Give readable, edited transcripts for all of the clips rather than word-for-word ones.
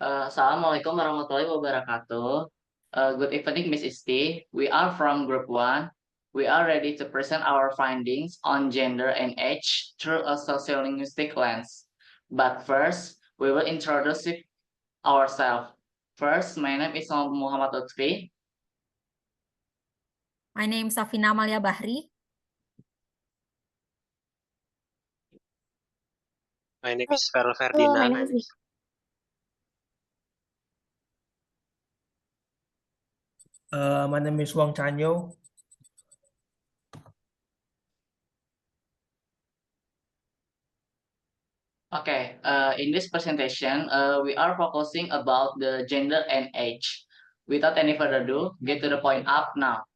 Assalamualaikum warahmatullahi wabarakatuh. Good evening, Miss Isti. We are from Group 1. We are ready to present our findings on gender and age through a sociolinguistic lens. But first, we will introduce ourselves. First, my name is Muhammad Lutfi. My name is Safina Amalia Bahri. My name is Ferel Hello, my Ferdinand. name is My name is Wang Chanyo. Okay, in this presentation, we are focusing about the gender and age. Without any further ado, get to the point up now.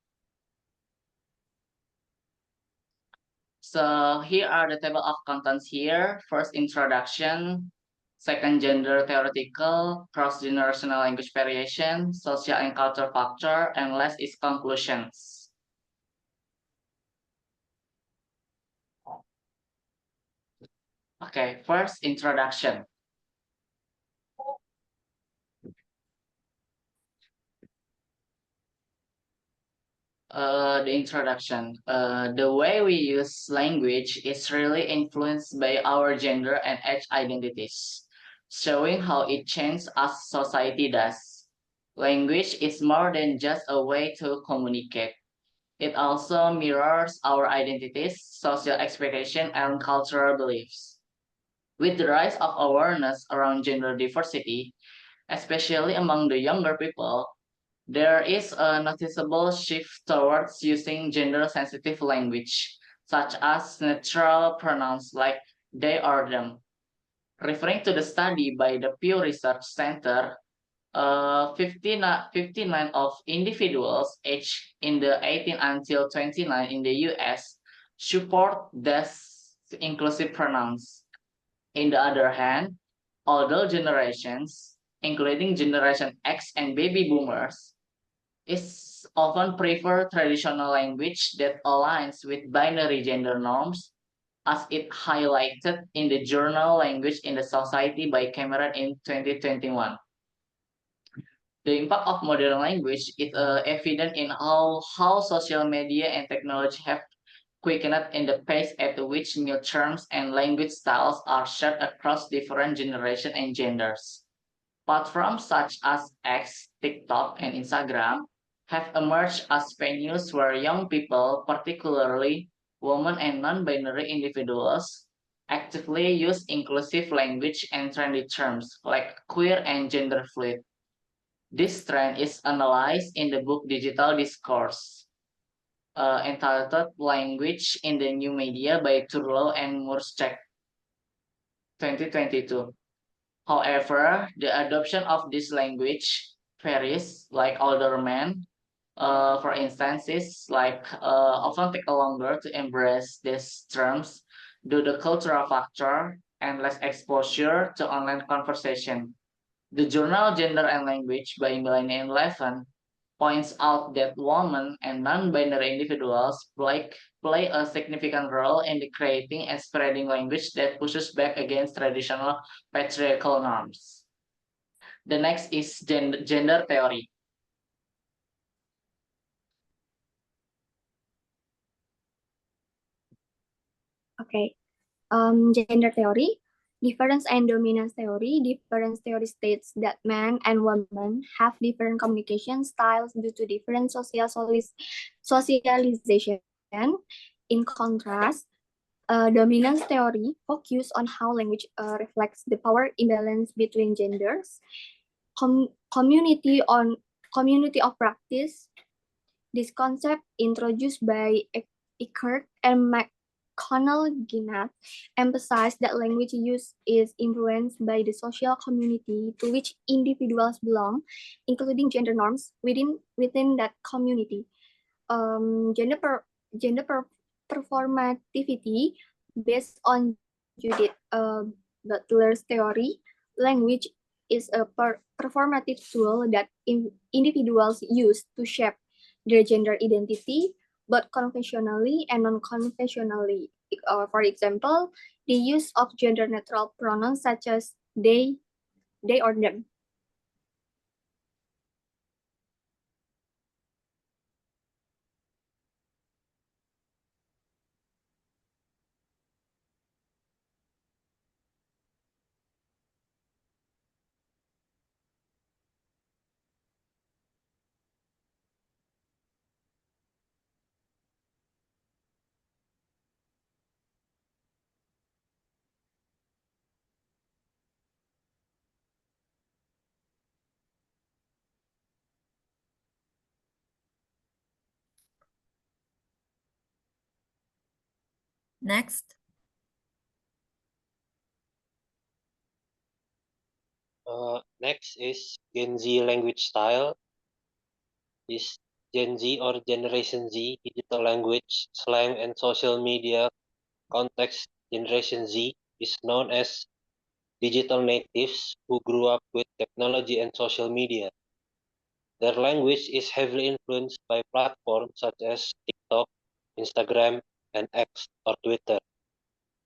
So here are the table of contents here. First, introduction. Second, gender theoretical, cross-generational language variation, social and cultural factor, and last is conclusions. Okay, first, introduction. The introduction. The way we use language is really influenced by our gender and age identities, showing how it changes as society does. Language is more than just a way to communicate. It also mirrors our identities, social expectations, and cultural beliefs. With the rise of awareness around gender diversity, especially among the younger people, there is a noticeable shift towards using gender-sensitive language, such as neutral pronouns like they or them. Referring to the study by the Pew Research Center, 59 of individuals aged in the 18 until 29 in the US support these inclusive pronouns. On the other hand, older generations, including Generation X and baby boomers, is often prefer traditional language that aligns with binary gender norms, as it highlighted in the journal Language in the Society by Cameron in 2021. The impact of modern language is evident in how social media and technology have quickened in the pace at which new terms and language styles are shared across different generations and genders. Platforms such as X, TikTok, and Instagram have emerged as venues where young people, particularly women and non-binary individuals, actively use inclusive language and trendy terms like queer and gender fluid. This trend is analyzed in the book Digital Discourse, entitled Language in the New Media by Turlow and Murczek, 2022. However, the adoption of this language varies, like older men, for instance, is often take longer to embrace these terms due to cultural factor and less exposure to online conversation. The journal Gender and Language by Millennium 11 points out that women and non-binary individuals play a significant role in the creating and spreading language that pushes back against traditional patriarchal norms. The next is gender theory. Okay. Gender theory, difference and dominance theory. Difference theory states that men and women have different communication styles due to different socialization. In contrast, dominance theory focuses on how language reflects the power imbalance between genders. Community of practice. This concept, introduced by Eckert and McConnell-Ginat, emphasized that language use is influenced by the social community to which individuals belong, including gender norms within that community. Gender performativity, based on Judith Butler's theory, language is a performative tool that individuals use to shape their gender identity, both conventionally and non-conventionally. For example, the use of gender-neutral pronouns such as they or them. Next. Next is Gen Z language style. Is Gen Z or Generation Z digital language, slang, and social media context. Generation Z is known as digital natives who grew up with technology and social media. Their language is heavily influenced by platforms such as TikTok, Instagram, and X or Twitter,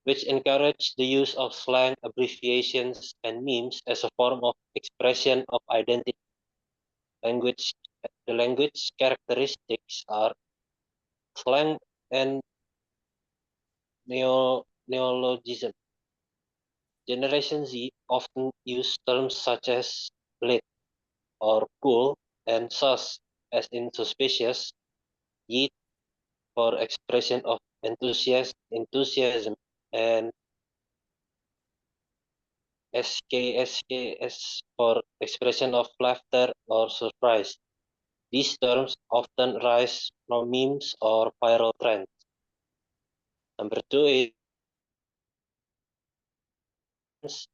which encourage the use of slang, abbreviations, and memes as a form of expression of identity. The language characteristics are slang and neologism. Generation Z often use terms such as lit or cool and sus as in suspicious, yeet for expression of enthusiasm, and SKSKS for expression of laughter or surprise. These terms often rise from memes or viral trends. Number two is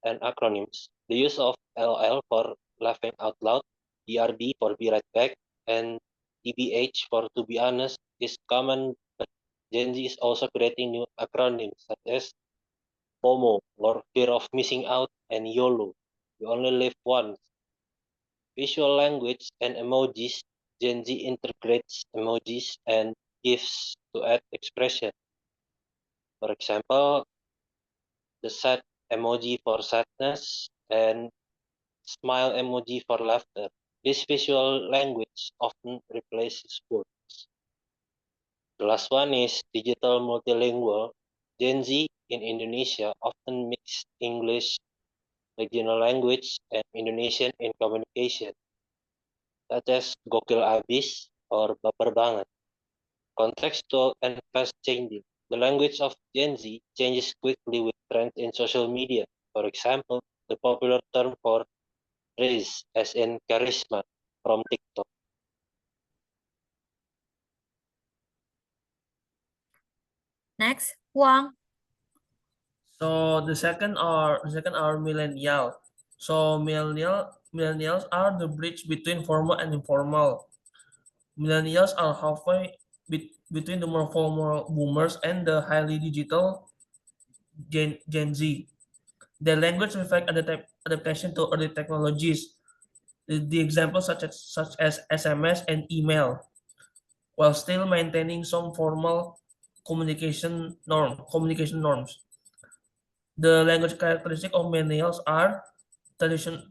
and acronyms. The use of LOL for laughing out loud, BRB for be right back, and TBH for to be honest is common, but Gen Z is also creating new acronyms such as FOMO or fear of missing out and YOLO. You only live once. Visual language and emojis. Gen Z integrates emojis and GIFs to add expression. For example, the sad emoji for sadness and smile emoji for laughter. This visual language often replaces words. The last one is digital multilingual. Gen Z in Indonesia often mix English, regional language, and Indonesian in communication, such as gokil abis or baper banget. Contextual and fast changing. The language of Gen Z changes quickly with trends in social media. For example, the popular term for Riz, as in charisma, from TikTok. Next, Huang. So the second are millennial. So millennials are the bridge between formal and informal. Millennials are halfway between the more formal boomers and the highly digital Gen Z. Their language reflects adaptation to early technologies. The examples such as SMS and email, while still maintaining some formal communication norms. The language characteristic of millennials are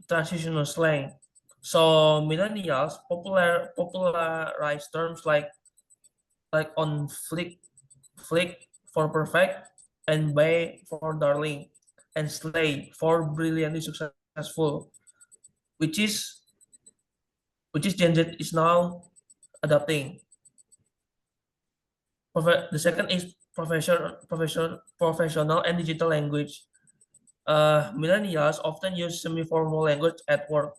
transitional slang. So millennials popularize terms like on flick for perfect, and bay for darling, and slay for brilliantly successful, which is Gen Z is now adopting. The second is professional and digital language. Millennials often use semi-formal language at work.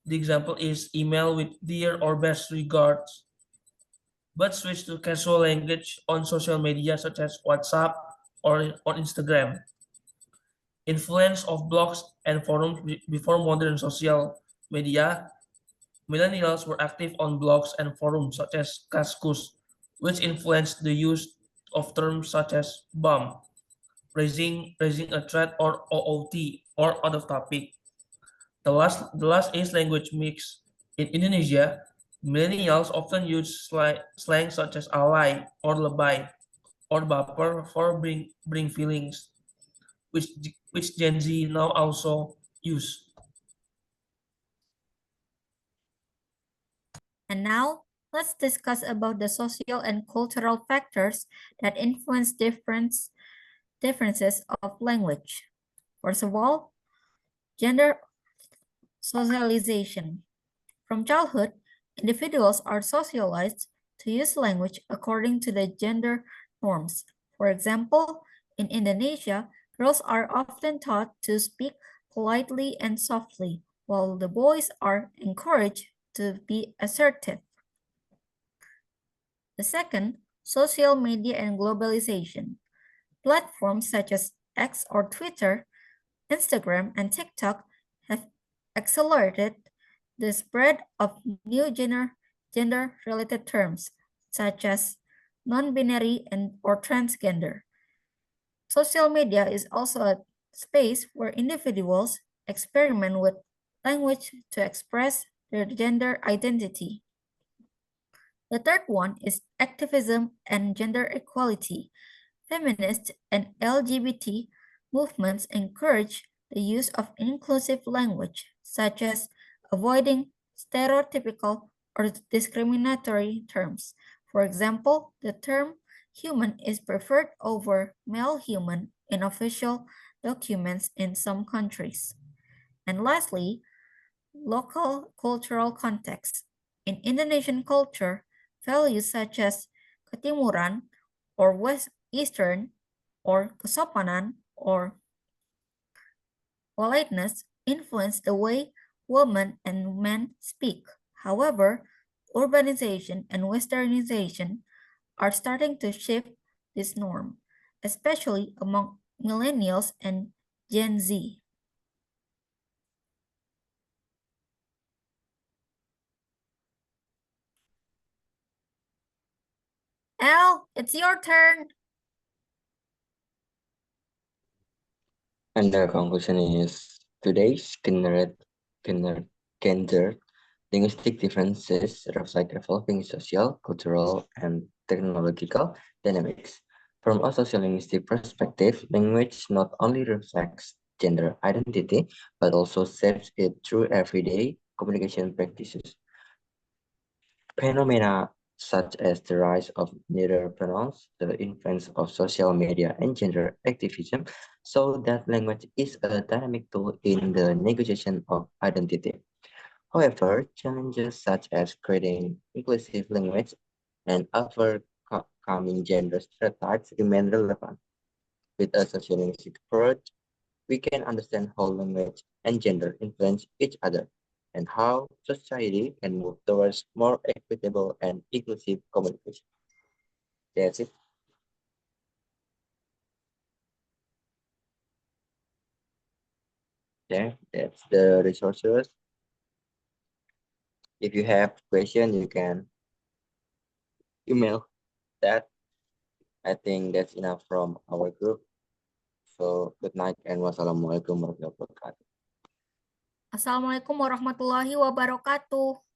The example is email with dear or best regards, but switch to casual language on social media such as WhatsApp or on Instagram. Influence of blogs and forums before modern social media. Millennials were active on blogs and forums such as Kaskus, which influenced the use of terms such as BAM, raising a threat, or OOT, or out of topic. The last is language mix. In Indonesia, millennials often use slang such as alay or lebay or baper for bring feelings, which Gen Z now also use. And now, let's discuss about the social and cultural factors that influence differences of language. First of all, gender socialization. From childhood, individuals are socialized to use language according to the gender norms. For example, in Indonesia, girls are often taught to speak politely and softly, while the boys are encouraged to be assertive. The second, social media and globalization. Platforms such as X or Twitter, Instagram, and TikTok have accelerated the spread of new gender-related terms, such as non-binary or transgender. Social media is also a space where individuals experiment with language to express their gender identity. The third one is activism and gender equality. Feminist and LGBT movements encourage the use of inclusive language, such as avoiding stereotypical or discriminatory terms. For example, the term human is preferred over male human in official documents in some countries. And lastly, local cultural context. In Indonesian culture, values such as ketimuran or West Eastern or kesopanan or politeness influence the way women and men speak. However, urbanization and westernization are starting to shift this norm, especially among millennials and Gen Z. Al, it's your turn. And the conclusion is today's gender linguistic differences reflect evolving social, cultural, and technological dynamics. From a sociolinguistic perspective, language not only reflects gender identity, but also shapes it through everyday communication practices. Phenomena such as the rise of neither pronouns, the influence of social media, and gender activism show that language is a dynamic tool in the negotiation of identity. However, challenges such as creating inclusive language and overcoming gender stereotypes remain relevant. With a sociolinguistic approach, we can understand how language and gender influence each other and how society can move towards more equitable and inclusive communication. That's it. Yeah, that's the resources. If you have question, you can email that. I think that's enough from our group. So good night and wassalamualaikum warahmatullahi wabarakatuh. Assalamualaikum warahmatullahi wabarakatuh.